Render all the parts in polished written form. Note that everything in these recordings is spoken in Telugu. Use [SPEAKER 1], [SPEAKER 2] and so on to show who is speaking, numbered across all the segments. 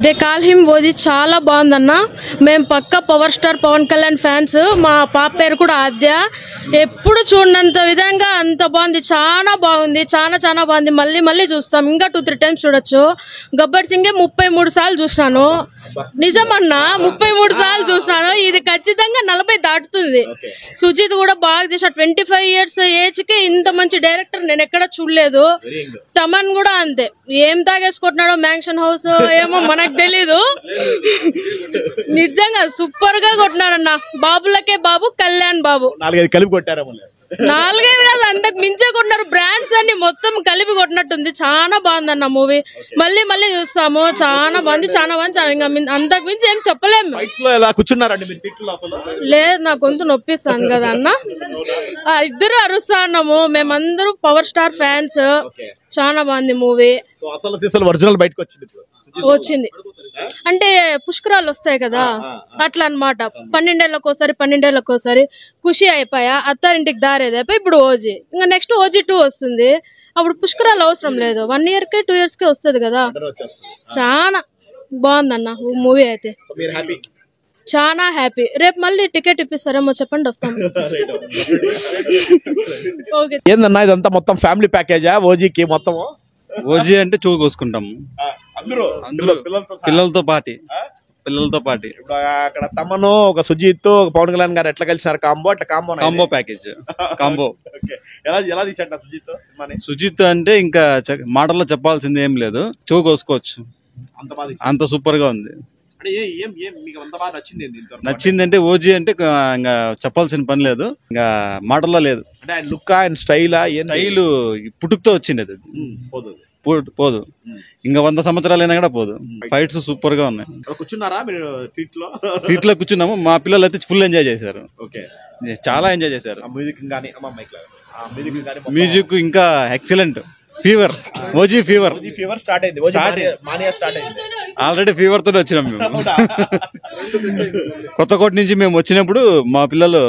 [SPEAKER 1] దే కాల్ హిమ్ ఓజీ చాలా బాగుందన్న. మేము పక్క power star Pawan Kalyan fans. మా పాప పేరు కూడా ఆద్య. ఎప్పుడు చూడనంత విధంగా అంత బాగుంది, చాలా బాగుంది, చాలా బాగుంది. మళ్ళీ చూస్తాం, ఇంకా 2-3 టైమ్స్ చూడొచ్చు. గబ్బర్ సింగే 33 సార్లు చూసినాను. నిజమన్నా 33 సార్లు చూసినాను. ఇది ఖచ్చితంగా 40 దాటుతుంది. సుజిత్ కూడా బాగా తీసాడు. 25 years ఏజ్ కి ఇంత మంచి డైరెక్టర్ నేను ఎక్కడ చూడలేదు. తమన్ కూడా అంతే, ఏం తాగేసుకుంటున్నాడో మ్యాన్షన్ హౌస్ ఏమో మనకు తెలీదు. నిజంగా సూపర్ గా కొట్టినారన్న. బాబులకే బాబు, కళ్యాణ్ బాబు
[SPEAKER 2] 4-5 కలిపి కొట్టారా?
[SPEAKER 1] 4-5 కాదు, అంతకు మించే కొట్టినారు. బ్రాండ్స్ అన్ని మొత్తం కలిపి కొట్టినట్టుంది. చాలా బాగుందన్న మూవీ. మళ్ళీ చూస్తాము. చాలా బాగుంది. ఇంకా అంతకు మించి ఏం చెప్పలేము. లేదు, నా గొంతు నొప్పిస్తాను కదా అన్న. ఇద్దరు అరుస్తా ఉన్నాము. మేమందరూ పవర్ స్టార్ ఫ్యాన్స్. చాలా బాగుంది మూవీ. వచ్చింది అంటే పుష్కరాలు వస్తాయి కదా, అట్లా అన్నమాట. 12 ఏళ్ళకోసారి ఖుషి అయిపోయా, అత్తారింటికి దారేది అయిపోయి ఇప్పుడు ఓజీ. ఇంకా నెక్స్ట్ ఓజీ 2 వస్తుంది. అప్పుడు పుష్కరాలు అవసరం లేదు, 1 year కి 2 years కి వస్తుంది కదా. చాలా బాగుందన్న మూవీ అయితే. చాలా హ్యాపీ. రేపు మళ్ళీ టికెట్ ఇప్పిస్తారేమో చెప్పండి, వస్తాం.
[SPEAKER 2] ఏందన్నా ఇదంతా మొత్తం ఫ్యామిలీ ప్యాకేజా ఓజీకి? మొత్తం
[SPEAKER 3] ఓజీ అంటే చూ కోసుకుంటాము అందులో పిల్లలతో పాటి.
[SPEAKER 2] అక్కడ తమను, ఒక సుజిత్, ఒక పవన్ కళ్యాణ్ గారు ఎట్లా కలిసినారు? Combo package. ఎలా తీసాడు
[SPEAKER 3] సుజిత్ అంటే ఇంకా మాటల్లో చెప్పాల్సింది ఏం లేదు, చూ కోసుకోవచ్చు. అంత సూపర్ గా ఉంది. నచ్చిందంటే ఓజీ అంటే ఇంకా చెప్పాల్సిన పని లేదు, ఇంకా మాటల్లో లేదు.
[SPEAKER 2] అంటే లుక్ అండ్ స్టైల్
[SPEAKER 3] పుట్టుకతో వచ్చింది అది, పోదు. ఇంకా 100 సంవత్సరాలైనా కూడా పోదు. ఫైట్స్ సూపర్ గా ఉన్నాయి.
[SPEAKER 2] కూర్చున్నారా మీరు?
[SPEAKER 3] సీట్ లో కూర్చున్నాము. మా పిల్లలు అయితే ఫుల్ ఎంజాయ్ చేశారు, చాలా ఎంజాయ్ చేశారు. మ్యూజిక్ ఇంకా excellent. Fever, OG fever
[SPEAKER 2] start అయింది.
[SPEAKER 3] ఆల్రెడీ ఫీవర్ తోనే వచ్చినాం మేము. కొత్తకోట నుంచి మేము వచ్చినప్పుడు మా పిల్లలు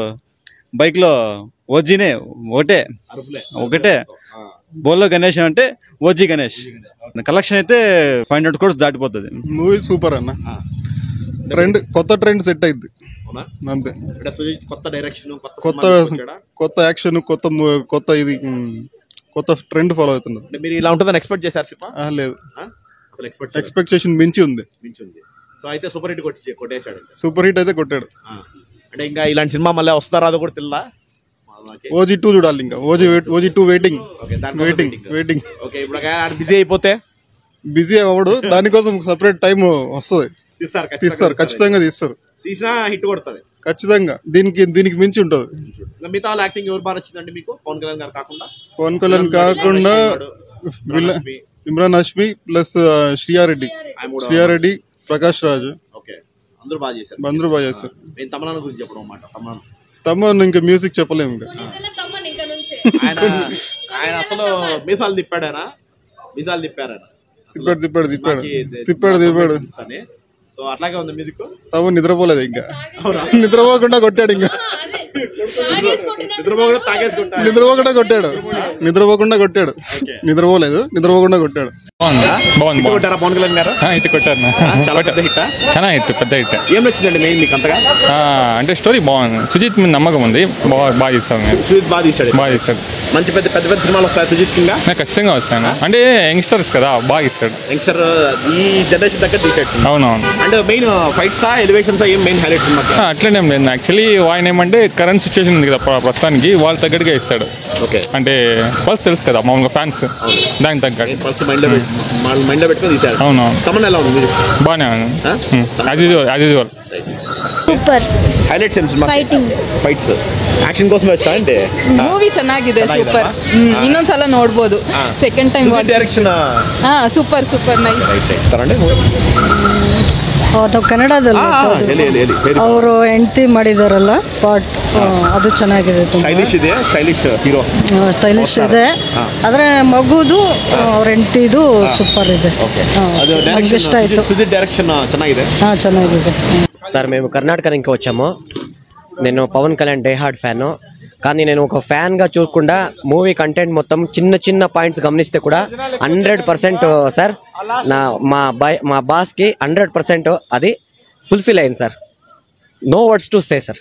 [SPEAKER 3] బైక్ లో ఓజీనే ఒకటే బోల్లో గణేష్ అంటే ఓజీ గణేష్. కలెక్షన్ అయితే 500 crores దాటిపోతుంది.
[SPEAKER 4] మూవీ సూపర్ అన్న. కొత్త ట్రెండ్ సెట్ అయింది అంతే.
[SPEAKER 2] కొత్త డైరెక్షన్,
[SPEAKER 4] కొత్త యాక్షన్, కొత్త ట్రెండ్ ఫాలో అవుతున్నారు.
[SPEAKER 2] మీరు ఇలా ఉంటుందని ఎక్స్పెక్ట్ చేశారు?
[SPEAKER 4] లేదు, ఎక్స్పెక్టేషన్ మించి ఉంది.
[SPEAKER 2] సో అయితే సూపర్ హిట్ కొట్టేశాడు.
[SPEAKER 4] సూపర్ హిట్ అయితే కొట్టాడు.
[SPEAKER 2] అంటే ఇంకా ఇలాంటి సినిమా మళ్ళీ వస్తారా అది కూడా తెల్లా?
[SPEAKER 4] ఓజీ 2 చూడాలి. ఇంకా ఓజీ 2 వెయిటింగ్.
[SPEAKER 2] బిజీ అయిపోతే
[SPEAKER 4] బిజీ అవ్వడు, దానికోసం సపరేట్ టైం వస్తుంది. తీస్తారు, ఖచ్చితంగా తీస్తారు.
[SPEAKER 2] తీసినా హిట్ కొడుతుంది
[SPEAKER 4] ఖచ్చితంగా. దీనికి మించి ఉంటుంది.
[SPEAKER 2] మిగతా యాక్టింగ్ ఎవరు బాగా నచ్చిందండి మీకు? పవన్ కళ్యాణ్ గారు కాకుండా ఇమ్రాన్ హష్మి ప్లస్ శ్రీయారెడ్డి, ప్రకాష్ రాజ్, అందరూ బాగా చేశారు. తమన్ గురించి చెప్పడం మాట.
[SPEAKER 4] తమన్ ఇంకా మ్యూజిక్ చెప్పలేము. ఇంకా
[SPEAKER 2] ఆయన అసలు మీసాలు తిప్పాడు. సో అట్లాగే ఉంది మ్యూజిక్.
[SPEAKER 4] తమన్ నిద్రపోలేదు, ఇంకా నిద్రపోకుండా కొట్టాడు. ఇంకా నిద్రపోకుండా కొట్టాడు. నిద్రపోకుండా కొట్టాడు.
[SPEAKER 2] పవన్ కళ్యాణ్ గారు
[SPEAKER 5] పెద్ద హిట్.
[SPEAKER 2] ఏం నచ్చిందండి మెయిన్ మీకు అంతగా?
[SPEAKER 5] అంటే స్టోరీ బాగుంది. సుజిత్ మీద నమ్మకం ఉంది, బాగా తీస్తాను.
[SPEAKER 2] సుజిత్ బాగా తీస్తాడు. మంచి పెద్ద సినిమాలు వస్తాయి సుజిత్ కింద?
[SPEAKER 5] ఖచ్చితంగా వస్తాను. అంటే యంగ్స్టర్స్ కదా, బాగా ఇస్తాడు.
[SPEAKER 2] యంగ్స్టర్ ఈ జనరేషన్ దగ్గర తీసాడు.
[SPEAKER 5] అవునవును.
[SPEAKER 2] అంటే మెయిన్ ఫైట్స్, ఎలివేషన్స్ ఏం మెయిన్ హైలైట్స్?
[SPEAKER 5] అట్లనే లేదు. యాక్చువల్లీ ఆయన ఏమంటే కరెంట్ సిచ్యువేషన్ ఉంది కదా ప్రస్తుతానికి, వాళ్ళ తగ్గట్టుగా ఇస్తాడు. అంటే పల్స్ తెలుసు కదా మామూలుగా ఫ్యాన్స్, దానికి తగ్గట్టు
[SPEAKER 2] మైండ్ లో పెట్టుకుని తీసాడు.
[SPEAKER 5] అవునవును.
[SPEAKER 2] తమన్ ఎలా ఉంది?
[SPEAKER 5] బాగానే ఉంది.
[SPEAKER 6] ಸೂಪರ್.
[SPEAKER 2] ಹೈಲೈಟ್ಸ್ ಏನು ಸಿನಿಮಾ? ಫೈಟ್ಸ್ ಆಕ್ಷನ್ ಕೋಸ್ಕರ ಇಷ್ಟ అంటే
[SPEAKER 6] ಮೂವಿ ಚೆನ್ನಾಗಿದೆ, ಸೂಪರ್. ಇನ್ನೊಂದ್ಸಲ ನೋಡಬಹುದು. Second time
[SPEAKER 2] direction
[SPEAKER 6] super nice.
[SPEAKER 2] ತರಂಡೆ
[SPEAKER 7] ನಾವು ಕನ್ನಡದಲ್ಲಿ ಅವರು ಹೆಂಡತಿ ಮಾಡಿದಾರಲ್ಲ ಪಾರ್ಟ್, ಅದು ಚೆನ್ನಾಗಿದೆ.
[SPEAKER 2] ಸ್ಟೈಲಿಶ್ ಇದೆ, ಸ್ಟೈಲಿಶ್ ಹೀರೋ,
[SPEAKER 7] ಸ್ಟೈಲಿಶ್ ಇದೆ. ಆದ್ರೆ ಮಗುದು ಅವ್ರ ಹೆಂಡತಿದು ಸೂಪರ್ ಇದೆ.
[SPEAKER 2] ಅದು ಡೈರೆಕ್ಷನ್ ಇಷ್ಟ ಆಯ್ತು. ಸುದೀಪ್ ಡೈರೆಕ್ಷನ್ ಚೆನ್ನಾಗಿದೆ.
[SPEAKER 7] ಚೆನ್ನಾಗಿದೆ
[SPEAKER 8] సార్. మేము కర్ణాటక నుంచి వచ్చాము. నేను Pawan Kalyan die hard fan. కానీ నేను ఒక ఫ్యాన్గా చూడకుండా మూవీ కంటెంట్ మొత్తం చిన్న చిన్న పాయింట్స్ గమనిస్తే కూడా 100% సార్ మా బాస్కి 100% అది ఫుల్ఫిల్ అయింది sir. No words to say sir.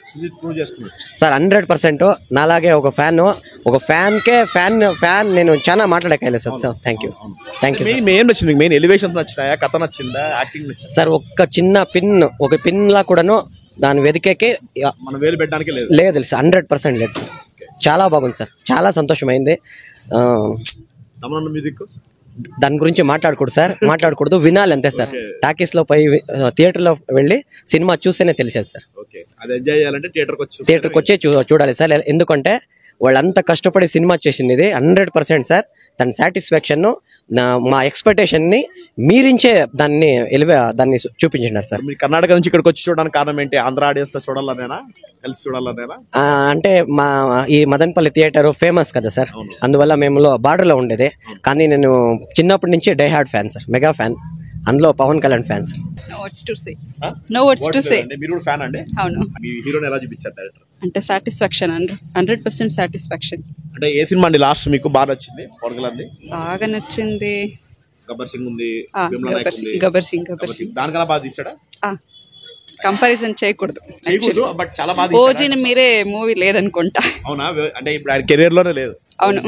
[SPEAKER 8] Sir 100% నాలాగే ఒక ఫ్యాన్ నేను చాలా మాట్లాడక్కర్లేదు సార్. Thank you.
[SPEAKER 2] ఏం నచ్చింది? మెయిన్ ఎలివేషన్స్ నచ్చినాయా, కథ నచ్చిందా, యాక్టింగ్ నచ్చిందా?
[SPEAKER 8] సార్ ఒక చిన్న ఒక పిన్ లా కూడాను దాని వెతికేకి
[SPEAKER 2] మనం వేలు పెట్టడానికి
[SPEAKER 8] లేదు సార్. 100% లేదు సార్. చాలా బాగుంది సార్. చాలా సంతోషమైంది.
[SPEAKER 2] మ్యూజిక్
[SPEAKER 8] దాని గురించి మాట్లాడకూడదు, వినాలి అంతే సార్. టాకీస్ లో థియేటర్ లో వెళ్ళి సినిమా చూస్తేనే తెలిసేది సార్. థియేటర్కి వచ్చే చూడాలి సార్. ఎందుకంటే వాళ్ళంతా కష్టపడి సినిమా చేసింది ఇది 100% సార్. దాని సాటిస్ఫాక్షన్ మా ఎక్స్పెక్టేషన్ ని మీరించే దాన్ని చూపించినారు సార్.
[SPEAKER 2] మీరు కర్ణాటక నుంచి ఇక్కడికి వచ్చి చూడడానికి కారణం ఏంటి? ఆంధ్ర ఆడియన్స్ తో చూడాలనేనా, కలిసి చూడాలనేనా?
[SPEAKER 8] అంటే ఈ మదనపల్లి థియేటర్ ఫేమస్ కదా సార్, అందువల్ల మేము బార్డర్ లో ఉండేది. కానీ నేను చిన్నప్పటి నుంచి die hard fan sir, mega fan. అందులో Pawan Kalyan fan sir.
[SPEAKER 9] No words to say.
[SPEAKER 2] మీరు కూడా ఫ్యాన్ అండి?
[SPEAKER 9] అవును.
[SPEAKER 2] మీ హీరోని ఎలా చూపించారు డైరెక్టర్?
[SPEAKER 9] అంటే సాటిస్ఫాక్షన్ 100% సాటిస్ఫాక్షన్.
[SPEAKER 2] అంటే ఏ సినిమా అండి లాస్ట్ మీకు బాగా నచ్చింది? పవన్ కళ్యాణ్
[SPEAKER 9] బాగా నచ్చింది
[SPEAKER 2] గబ్బర్ సింగ్ ఉంది,
[SPEAKER 9] గబ్బర్ సింగ్.
[SPEAKER 2] దానికన్నా బాగా తీసాడా?
[SPEAKER 9] కంపారిజన్ చేయకూడదు,
[SPEAKER 2] బట్ చాలా బాగా
[SPEAKER 9] ఓజీని మీరే మూవీ లేదనుకుంటా.
[SPEAKER 2] అవునా? అంటే ఇప్పుడు ఆయన కెరీర్ లోనే లేదు.
[SPEAKER 9] అవును.